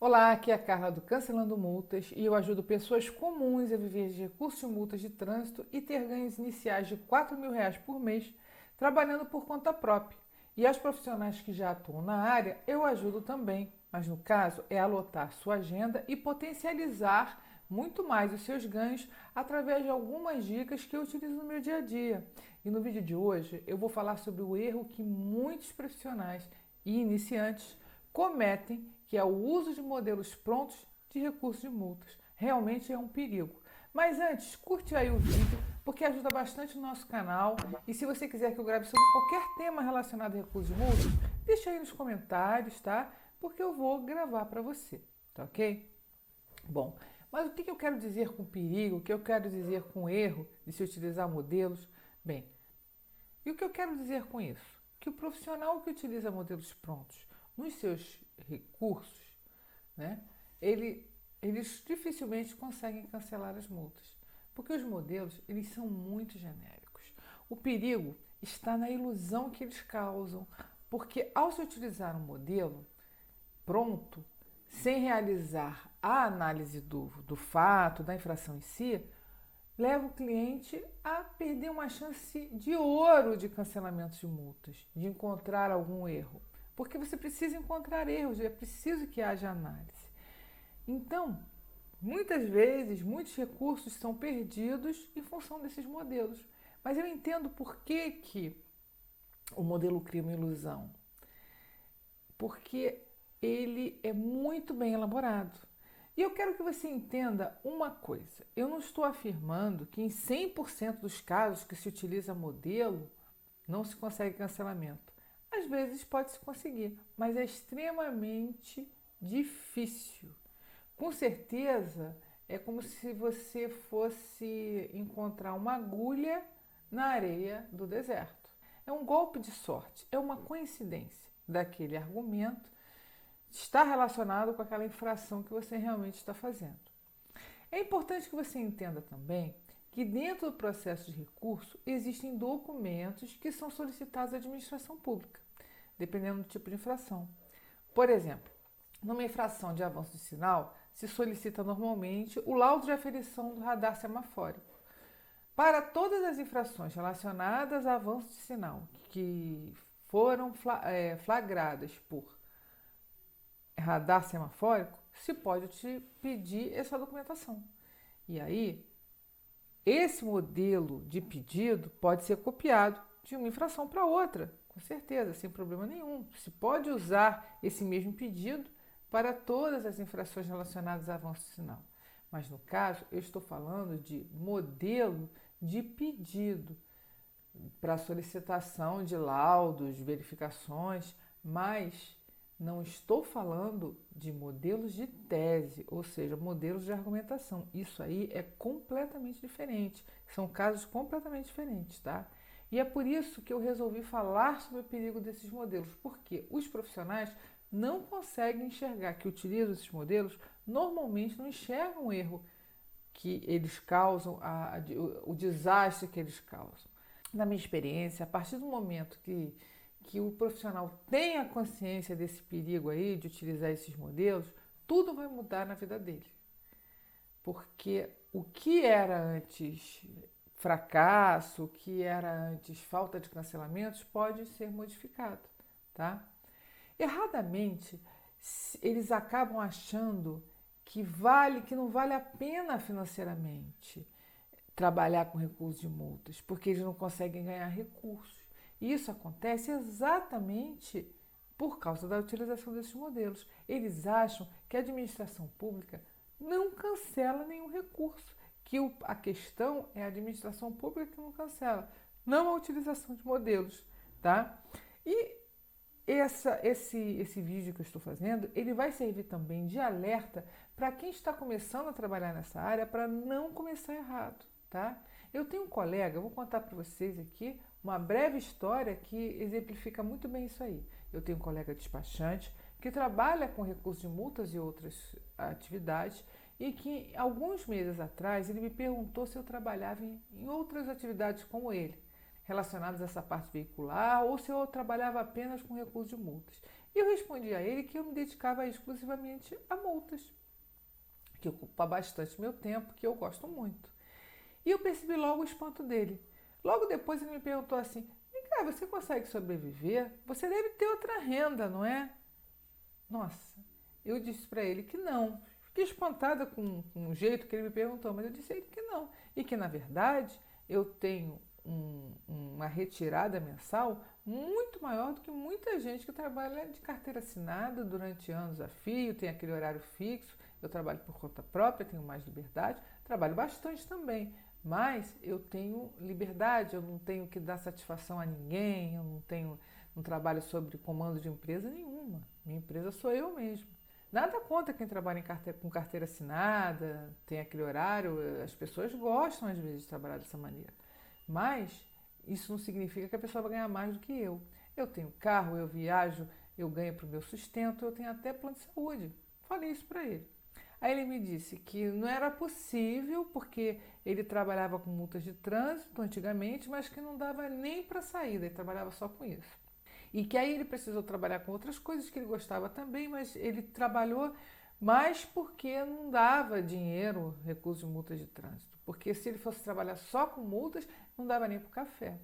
Olá, aqui é a Carla do Cancelando Multas e eu ajudo pessoas comuns a viver de recursos de multas de trânsito e ter ganhos iniciais de R$ 4.000 por mês trabalhando por conta própria. E aos profissionais que já atuam na área, eu ajudo também, mas no caso é alotar sua agenda e potencializar muito mais os seus ganhos através de algumas dicas que eu utilizo no meu dia a dia. E no vídeo de hoje eu vou falar sobre o erro que muitos profissionais e iniciantes cometem, que é o uso de modelos prontos de recursos de multas. Realmente é um perigo. Mas antes, curte aí o vídeo, porque ajuda bastante o nosso canal. E se você quiser que eu grave sobre qualquer tema relacionado a recursos de multas, deixa aí nos comentários, tá? Porque eu vou gravar para você, tá ok? Bom, mas o que eu quero dizer com perigo, o que eu quero dizer com erro de se utilizar modelos? Bem, e o que eu quero dizer com isso? Que o profissional que utiliza modelos prontos nos seus recursos, né, eles dificilmente conseguem cancelar as multas, porque os modelos eles são muito genéricos. O perigo está na ilusão que eles causam, porque ao se utilizar um modelo pronto, sem realizar a análise do fato, da infração em si, leva o cliente a perder uma chance de ouro de cancelamento de multas, de encontrar algum erro. Porque você precisa encontrar erros, é preciso que haja análise. Então, muitas vezes, muitos recursos são perdidos em função desses modelos. Mas eu entendo por que o modelo cria uma ilusão. Porque ele é muito bem elaborado. E eu quero que você entenda uma coisa. Eu não estou afirmando que em 100% dos casos que se utiliza modelo não se consegue cancelamento. Às vezes pode se conseguir, mas é extremamente difícil. Com certeza é como se você fosse encontrar uma agulha na areia do deserto. É um golpe de sorte, é uma coincidência daquele argumento está relacionado com aquela infração que você realmente está fazendo. É importante que você entenda também que dentro do processo de recurso existem documentos que são solicitados à administração pública, dependendo do tipo de infração. Por exemplo, numa infração de avanço de sinal, se solicita normalmente o laudo de aferição do radar semafórico. Para todas as infrações relacionadas a avanço de sinal que foram flagradas por radar semafórico, se pode te pedir essa documentação. E aí, esse modelo de pedido pode ser copiado de uma infração para outra, com certeza, sem problema nenhum. Se pode usar esse mesmo pedido para todas as infrações relacionadas a avanço de sinal. Mas no caso, eu estou falando de modelo de pedido para solicitação de laudos, verificações, mas não estou falando de modelos de tese, ou seja, modelos de argumentação. Isso aí é completamente diferente. São casos completamente diferentes, tá? E é por isso que eu resolvi falar sobre o perigo desses modelos, porque os profissionais não conseguem enxergar que utilizam esses modelos, normalmente não enxergam o erro que eles causam, o desastre que eles causam. Na minha experiência, a partir do momento que o profissional tem a consciência desse perigo aí de utilizar esses modelos, tudo vai mudar na vida dele. Porque o que era antes fracasso, o que era antes falta de cancelamentos, pode ser modificado, tá? Erradamente, eles acabam achando que não vale a pena financeiramente trabalhar com recursos de multas, porque eles não conseguem ganhar recursos. E isso acontece exatamente por causa da utilização desses modelos. Eles acham que a administração pública não cancela nenhum recurso, que a questão é a administração pública que não cancela, não a utilização de modelos, tá? E esse vídeo que eu estou fazendo, ele vai servir também de alerta para quem está começando a trabalhar nessa área para não começar errado, tá? Eu tenho um colega, eu vou contar para vocês aqui uma breve história que exemplifica muito bem isso aí. Eu tenho um colega despachante que trabalha com recursos de multas e outras atividades e que alguns meses atrás ele me perguntou se eu trabalhava em outras atividades como ele relacionadas a essa parte veicular ou se eu trabalhava apenas com recursos de multas. E eu respondi a ele que eu me dedicava exclusivamente a multas, que ocupa bastante meu tempo, que eu gosto muito. E eu percebi logo o espanto dele. Logo depois ele me perguntou assim: vem cá, você consegue sobreviver? Você deve ter outra renda, não é? Nossa, eu disse para ele que não. Fiquei espantada com o jeito que ele me perguntou, mas eu disse a ele que não. E que, na verdade, eu tenho uma retirada mensal muito maior do que muita gente que trabalha de carteira assinada durante anos a fio, tem aquele horário fixo. Eu trabalho por conta própria, tenho mais liberdade, trabalho bastante também. Mas eu tenho liberdade, eu não tenho que dar satisfação a ninguém, eu não trabalho sobre comando de empresa nenhuma. Minha empresa sou eu mesmo. Nada contra quem trabalha com carteira assinada, tem aquele horário, as pessoas gostam às vezes de trabalhar dessa maneira. Mas isso não significa que a pessoa vai ganhar mais do que eu. Eu tenho carro, eu viajo, eu ganho para o meu sustento, eu tenho até plano de saúde. Falei isso para ele. Aí ele me disse que não era possível, porque ele trabalhava com multas de trânsito antigamente, mas que não dava nem para saída, ele trabalhava só com isso. E que aí ele precisou trabalhar com outras coisas que ele gostava também, mas ele trabalhou mais porque não dava dinheiro, recurso de multas de trânsito. Porque se ele fosse trabalhar só com multas, não dava nem para o café.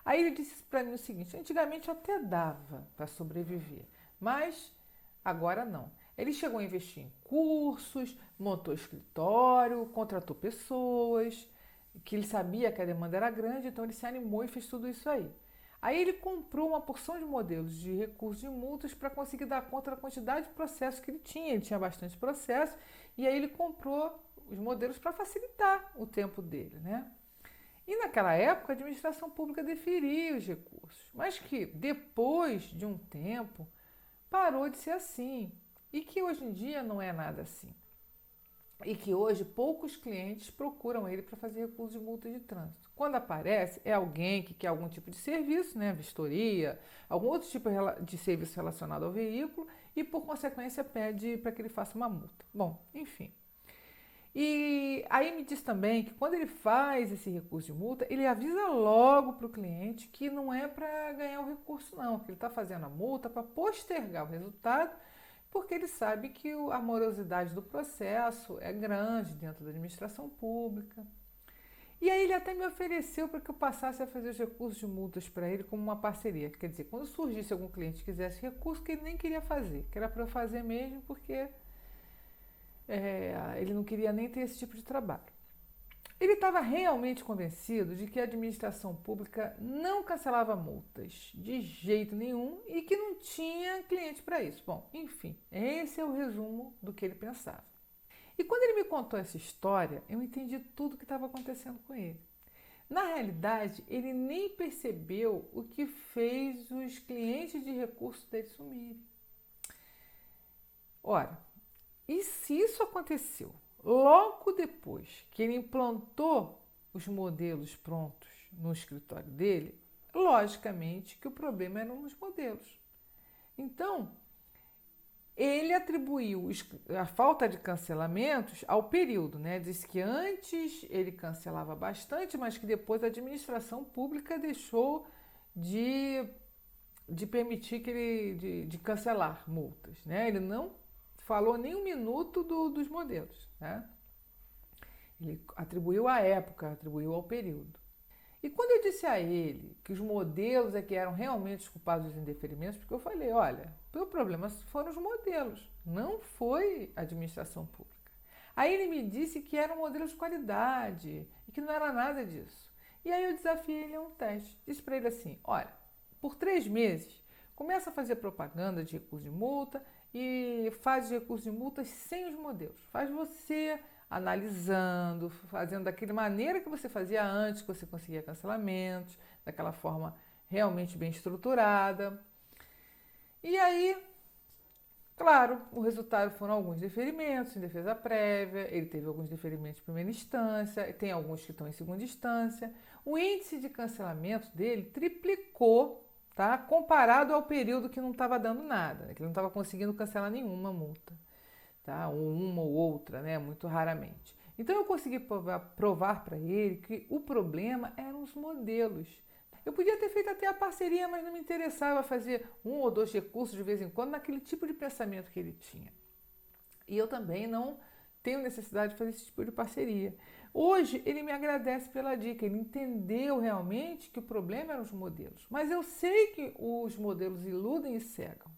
Aí ele disse para mim o seguinte: antigamente até dava para sobreviver, mas agora não. Ele chegou a investir em cursos, montou escritório, contratou pessoas, que ele sabia que a demanda era grande, então ele se animou e fez tudo isso aí. Aí ele comprou uma porção de modelos de recursos de multas para conseguir dar conta da quantidade de processos que ele tinha. Ele tinha bastante processo e aí ele comprou os modelos para facilitar o tempo dele, né? E naquela época a administração pública deferia os recursos, mas que depois de um tempo parou de ser assim e que hoje em dia não é nada assim. E que hoje poucos clientes procuram ele para fazer recurso de multa de trânsito. Quando aparece, é alguém que quer algum tipo de serviço, né, vistoria, algum outro tipo de serviço relacionado ao veículo e, por consequência, pede para que ele faça uma multa. Bom, enfim. E aí me diz também que quando ele faz esse recurso de multa, ele avisa logo para o cliente que não é para ganhar o recurso, não, que ele está fazendo a multa para postergar o resultado, porque ele sabe que a morosidade do processo é grande dentro da administração pública. E aí ele até me ofereceu para que eu passasse a fazer os recursos de multas para ele como uma parceria. Quer dizer, quando surgisse algum cliente que quisesse recurso, que ele nem queria fazer, que era para eu fazer mesmo, porque ele não queria nem ter esse tipo de trabalho. Ele estava realmente convencido de que a administração pública não cancelava multas de jeito nenhum e que não tinha cliente para isso. Bom, enfim, esse é o resumo do que ele pensava. E quando ele me contou essa história, eu entendi tudo o que estava acontecendo com ele. Na realidade, ele nem percebeu o que fez os clientes de recurso dele sumirem. Ora, e se isso aconteceu logo depois que ele implantou os modelos prontos no escritório dele, logicamente que o problema eram nos modelos. Então, ele atribuiu a falta de cancelamentos ao período, né? Disse que antes ele cancelava bastante, mas que depois a administração pública deixou de permitir de cancelar multas, né? Ele não falou nem um minuto dos modelos, né? Ele atribuiu à época, atribuiu ao período. E quando eu disse a ele que os modelos é que eram realmente os culpados dos indeferimentos, porque eu falei, olha, o problema foram os modelos, não foi a administração pública. Aí ele me disse que eram modelos de qualidade e que não era nada disso. E aí eu desafiei ele a um teste. Disse para ele assim, olha, por 3 meses, começa a fazer propaganda de recurso de multa e faz recurso de multas sem os modelos. Faz você analisando, fazendo daquela maneira que você fazia antes, que você conseguia cancelamentos, daquela forma realmente bem estruturada. E aí, claro, o resultado foram alguns deferimentos em defesa prévia, ele teve alguns deferimentos em primeira instância, tem alguns que estão em segunda instância. O índice de cancelamento dele triplicou, tá? Comparado ao período que não estava dando nada, que ele não estava conseguindo cancelar nenhuma multa. Tá? Ou uma ou outra, né? Muito raramente. Então eu consegui provar para ele que o problema eram os modelos. Eu podia ter feito até a parceria, mas não me interessava fazer um ou dois recursos de vez em quando naquele tipo de pensamento que ele tinha. E eu também não tenho necessidade de fazer esse tipo de parceria. Hoje ele me agradece pela dica, ele entendeu realmente que o problema eram os modelos. Mas eu sei que os modelos iludem e cegam.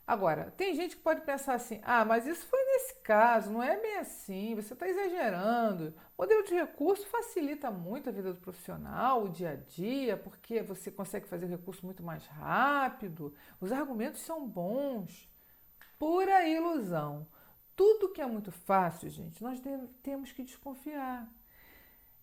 Agora, tem gente que pode pensar assim, mas isso foi nesse caso, não é bem assim, você está exagerando. O modelo de recurso facilita muito a vida do profissional, o dia a dia, porque você consegue fazer o recurso muito mais rápido, os argumentos são bons. Pura ilusão. Tudo que é muito fácil, gente, nós temos que desconfiar.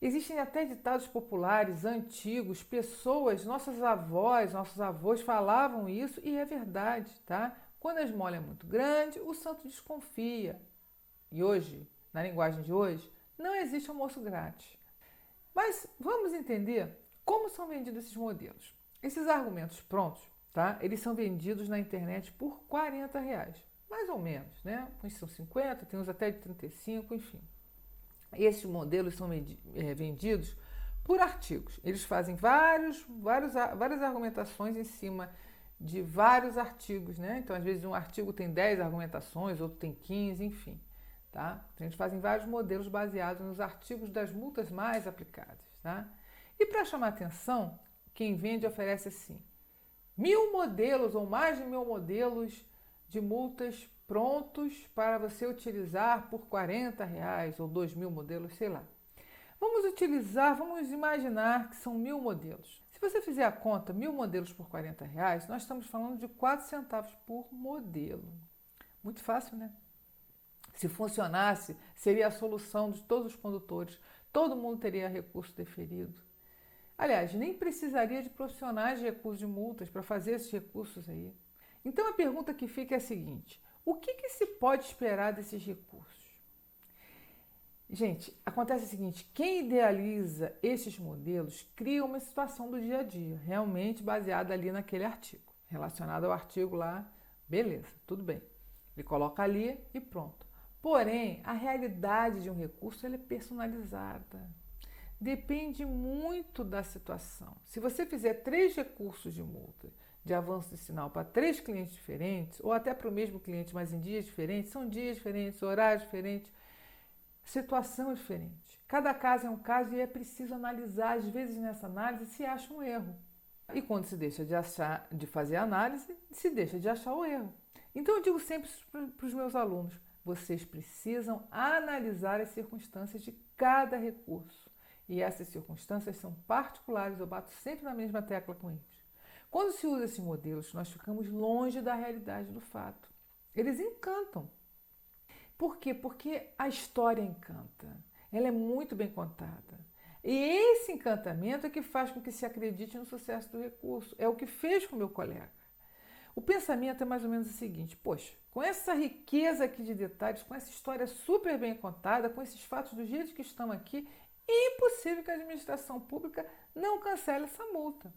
Existem até ditados populares antigos, pessoas, nossas avós, nossos avós falavam isso e é verdade, tá? Quando a esmola é muito grande, o santo desconfia. E hoje, na linguagem de hoje, não existe almoço grátis. Mas vamos entender como são vendidos esses modelos. Esses argumentos prontos, tá? Eles são vendidos na internet por R$ 40, mais ou menos, né? Uns são 50, tem uns até de 35, enfim. Esses modelos são vendidos por artigos. Eles fazem várias argumentações em cima de vários artigos, né? Então, às vezes, um artigo tem 10 argumentações, outro tem 15, enfim. Tá? Então, eles fazem vários modelos baseados nos artigos das multas mais aplicadas. Tá? E para chamar atenção, quem vende oferece assim, 1000 modelos ou mais de 1000 modelos de multas prontos para você utilizar por R$ 40 ou 2000 modelos, sei lá. Vamos imaginar que são 1000 modelos. Se você fizer a conta, 1000 modelos por R$ 40, nós estamos falando de 4 centavos por modelo. Muito fácil, né? Se funcionasse, seria a solução de todos os condutores. Todo mundo teria recurso deferido. Aliás, nem precisaria de profissionais de recursos de multas para fazer esses recursos aí. Então a pergunta que fica é a seguinte: o que se pode esperar desses recursos? Gente, acontece o seguinte, quem idealiza esses modelos cria uma situação do dia a dia, realmente baseada ali naquele artigo, relacionado ao artigo lá, beleza, tudo bem. Ele coloca ali e pronto. Porém, a realidade de um recurso ela é personalizada. Depende muito da situação. Se você fizer 3 recursos de multa de avanço de sinal para 3 clientes diferentes, ou até para o mesmo cliente, mas em dias diferentes, são dias diferentes, horários diferentes, situação diferente. Cada caso é um caso e é preciso analisar, às vezes nessa análise se acha um erro. E quando se deixa de fazer a análise, se deixa de achar o erro. Então eu digo sempre para os meus alunos, vocês precisam analisar as circunstâncias de cada recurso. E essas circunstâncias são particulares, eu bato sempre na mesma tecla com eles. Quando se usa esses modelos, nós ficamos longe da realidade do fato. Eles encantam. Por quê? Porque a história encanta. Ela é muito bem contada. E esse encantamento é que faz com que se acredite no sucesso do recurso. É o que fez com o meu colega. O pensamento é mais ou menos o seguinte: poxa, com essa riqueza aqui de detalhes, com essa história super bem contada, com esses fatos do jeito que estão aqui, é impossível que a administração pública não cancele essa multa.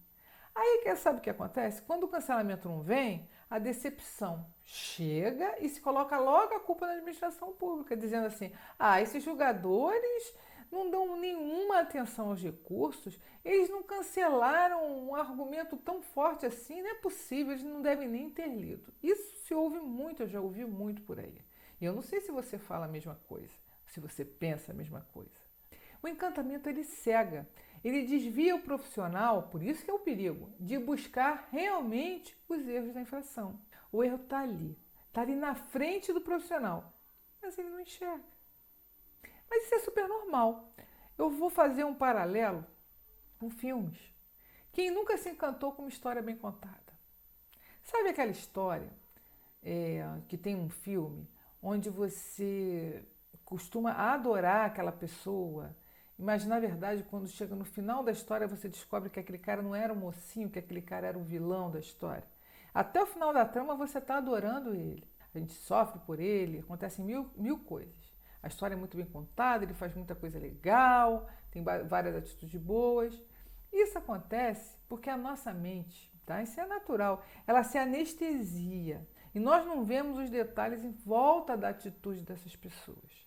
Aí, sabe o que acontece? Quando o cancelamento não vem, a decepção chega e se coloca logo a culpa na administração pública, dizendo assim, esses julgadores não dão nenhuma atenção aos recursos, eles não cancelaram um argumento tão forte assim, não é possível, eles não devem nem ter lido. Isso se ouve muito, eu já ouvi muito por aí. E eu não sei se você fala a mesma coisa, se você pensa a mesma coisa. O encantamento, ele cega. Ele desvia o profissional, por isso que é o perigo, de buscar realmente os erros da infração. O erro está ali na frente do profissional, mas ele não enxerga. Mas isso é super normal. Eu vou fazer um paralelo com filmes. Quem nunca se encantou com uma história bem contada? Sabe aquela história que tem um filme onde você costuma adorar aquela pessoa, mas, na verdade, quando chega no final da história, você descobre que aquele cara não era o mocinho, que aquele cara era o vilão da história. Até o final da trama, você está adorando ele. A gente sofre por ele, acontecem mil coisas. A história é muito bem contada, ele faz muita coisa legal, tem várias atitudes boas. Isso acontece porque a nossa mente, tá? Isso é natural, ela se anestesia. E nós não vemos os detalhes em volta da atitude dessas pessoas.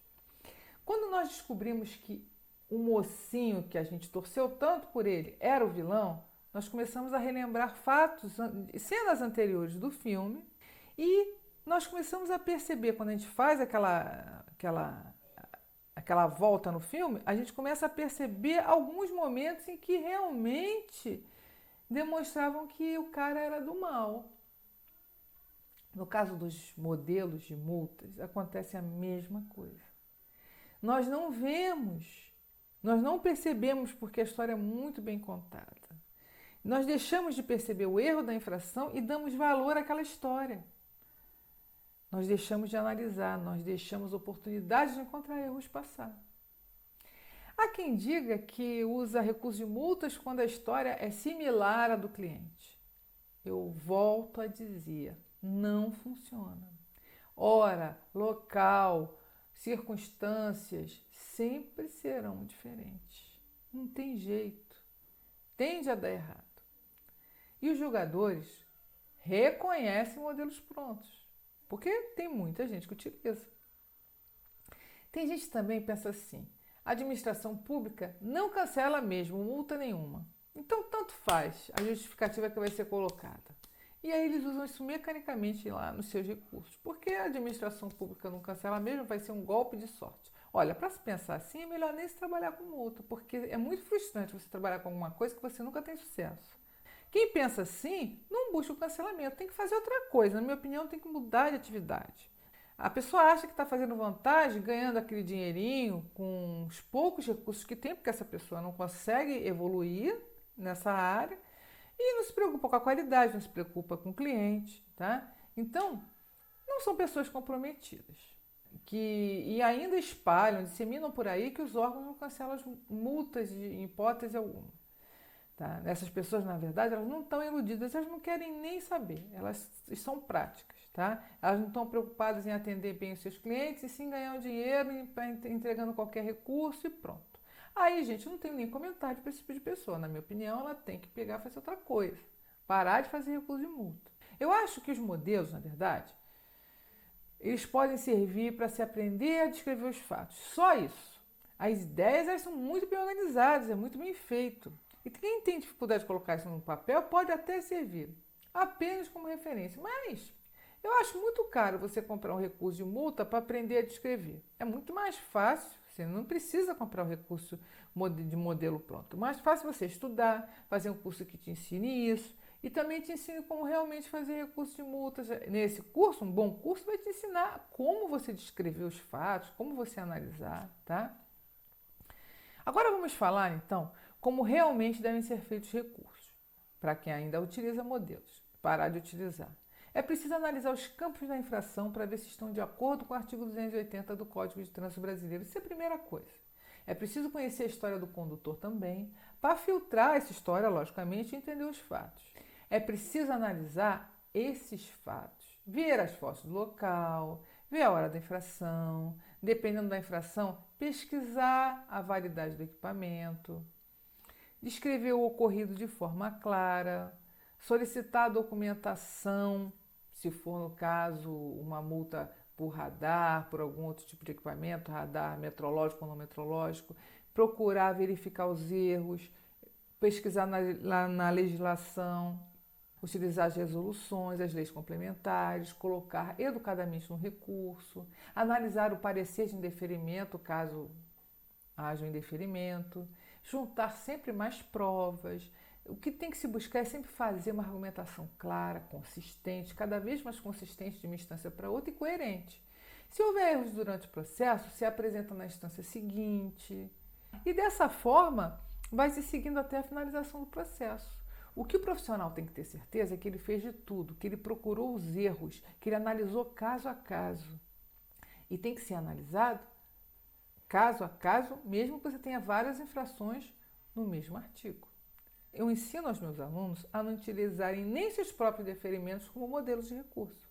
Quando nós descobrimos que o mocinho que a gente torceu tanto por ele era o vilão, Nós começamos a relembrar fatos, cenas anteriores do filme e nós começamos a perceber, quando a gente faz aquela volta no filme, a gente começa a perceber alguns momentos em que realmente demonstravam que o cara era do mal. No caso dos modelos de multas, acontece a mesma coisa. Nós não vemos, nós não percebemos porque a história é muito bem contada. Nós deixamos de perceber o erro da infração e damos valor àquela história. Nós deixamos de analisar, nós deixamos oportunidades de encontrar erros passar. Há quem diga que usa recurso de multas quando a história é similar à do cliente. Eu volto a dizer, não funciona. Hora, local, circunstâncias sempre serão diferentes. Não tem jeito. Tende a dar errado. E os julgadores reconhecem modelos prontos, porque tem muita gente que utiliza. Tem gente que também pensa assim, a administração pública não cancela mesmo multa nenhuma. Então, tanto faz a justificativa que vai ser colocada. E aí eles usam isso mecanicamente lá nos seus recursos. Porque a administração pública não cancela mesmo, vai ser um golpe de sorte. Olha, para se pensar assim, é melhor nem se trabalhar com multa, porque é muito frustrante você trabalhar com alguma coisa que você nunca tem sucesso. Quem pensa assim, não busca o cancelamento, tem que fazer outra coisa. Na minha opinião, tem que mudar de atividade. A pessoa acha que está fazendo vantagem, ganhando aquele dinheirinho com os poucos recursos que tem, porque essa pessoa não consegue evoluir nessa área e não se preocupa com a qualidade, não se preocupa com o cliente, tá? Então, não são pessoas comprometidas e ainda espalham, disseminam por aí que os órgãos não cancelam as multas em hipótese alguma. Tá? Essas pessoas, na verdade, elas não estão iludidas, elas não querem nem saber, elas são práticas, tá? Elas não estão preocupadas em atender bem os seus clientes e sim ganhar o dinheiro entregando qualquer recurso e pronto. Aí, gente, não tem nem comentário para esse tipo de pessoa. Na minha opinião, ela tem que pegar e fazer outra coisa, parar de fazer recurso de multa. Eu acho que os modelos, na verdade, eles podem servir para se aprender a descrever os fatos, só isso. As ideias, elas são muito bem organizadas, é muito bem feito. E quem tem dificuldade de colocar isso no papel pode até servir, apenas como referência. Mas eu acho muito caro você comprar um recurso de multa para aprender a descrever. É muito mais fácil, você não precisa comprar um recurso de modelo pronto. Mais fácil você estudar, fazer um curso que te ensine isso e também te ensine como realmente fazer recurso de multas. Nesse curso, um bom curso vai te ensinar como você descrever os fatos, como você analisar, tá? Agora vamos falar, então, como realmente devem ser feitos recursos, para quem ainda utiliza modelos, parar de utilizar. É preciso analisar os campos da infração para ver se estão de acordo com o artigo 280 do Código de Trânsito Brasileiro. Isso é a primeira coisa. É preciso conhecer a história do condutor também, para filtrar essa história, logicamente, e entender os fatos. É preciso analisar esses fatos, ver as fotos do local, ver a hora da infração, dependendo da infração, pesquisar a validade do equipamento, descrever o ocorrido de forma clara, solicitar a documentação, se for no caso uma multa por radar, por algum outro tipo de equipamento, radar metrológico ou não metrológico, procurar verificar os erros, pesquisar na legislação, utilizar as resoluções, as leis complementares, colocar educadamente no recurso, analisar o parecer de indeferimento, caso haja um indeferimento, juntar sempre mais provas. O que tem que se buscar é sempre fazer uma argumentação clara, consistente, cada vez mais consistente de uma instância para outra e coerente. Se houver erros durante o processo, se apresenta na instância seguinte. E dessa forma, vai se seguindo até a finalização do processo. O que o profissional tem que ter certeza é que ele fez de tudo, que ele procurou os erros, que ele analisou caso a caso. E tem que ser analisado caso a caso, mesmo que você tenha várias infrações no mesmo artigo. Eu ensino aos meus alunos a não utilizarem nem seus próprios deferimentos como modelos de recurso.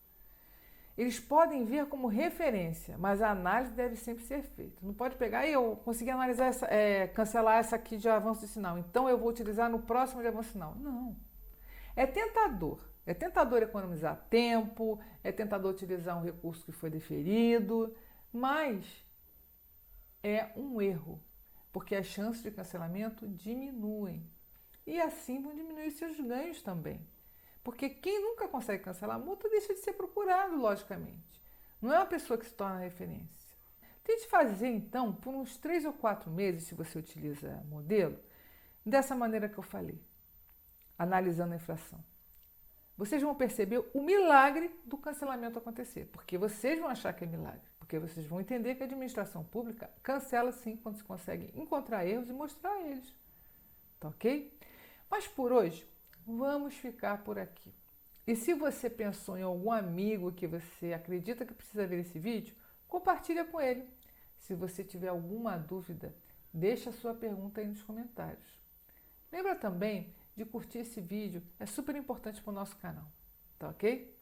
Eles podem ver como referência, mas a análise deve sempre ser feita. Não pode pegar e eu consegui analisar cancelar essa aqui de avanço de sinal, então eu vou utilizar no próximo de avanço de sinal. Não. É tentador. É tentador economizar tempo, é tentador utilizar um recurso que foi deferido, mas é um erro, porque as chances de cancelamento diminuem. e assim vão diminuir seus ganhos também. Porque quem nunca consegue cancelar a multa deixa de ser procurado, logicamente. Não é uma pessoa que se torna referência. Tente fazer, então, por uns 3 ou 4 meses, se você utiliza modelo, dessa maneira que eu falei, analisando a infração. Vocês vão perceber o milagre do cancelamento acontecer, porque vocês vão achar que é milagre, porque vocês vão entender que a administração pública cancela sim quando se consegue encontrar erros e mostrar eles. Tá ok? Mas por hoje, vamos ficar por aqui. E se você pensou em algum amigo que você acredita que precisa ver esse vídeo, compartilha com ele. Se você tiver alguma dúvida, deixa a sua pergunta aí nos comentários. Lembra também de curtir esse vídeo, é super importante para o nosso canal, tá ok?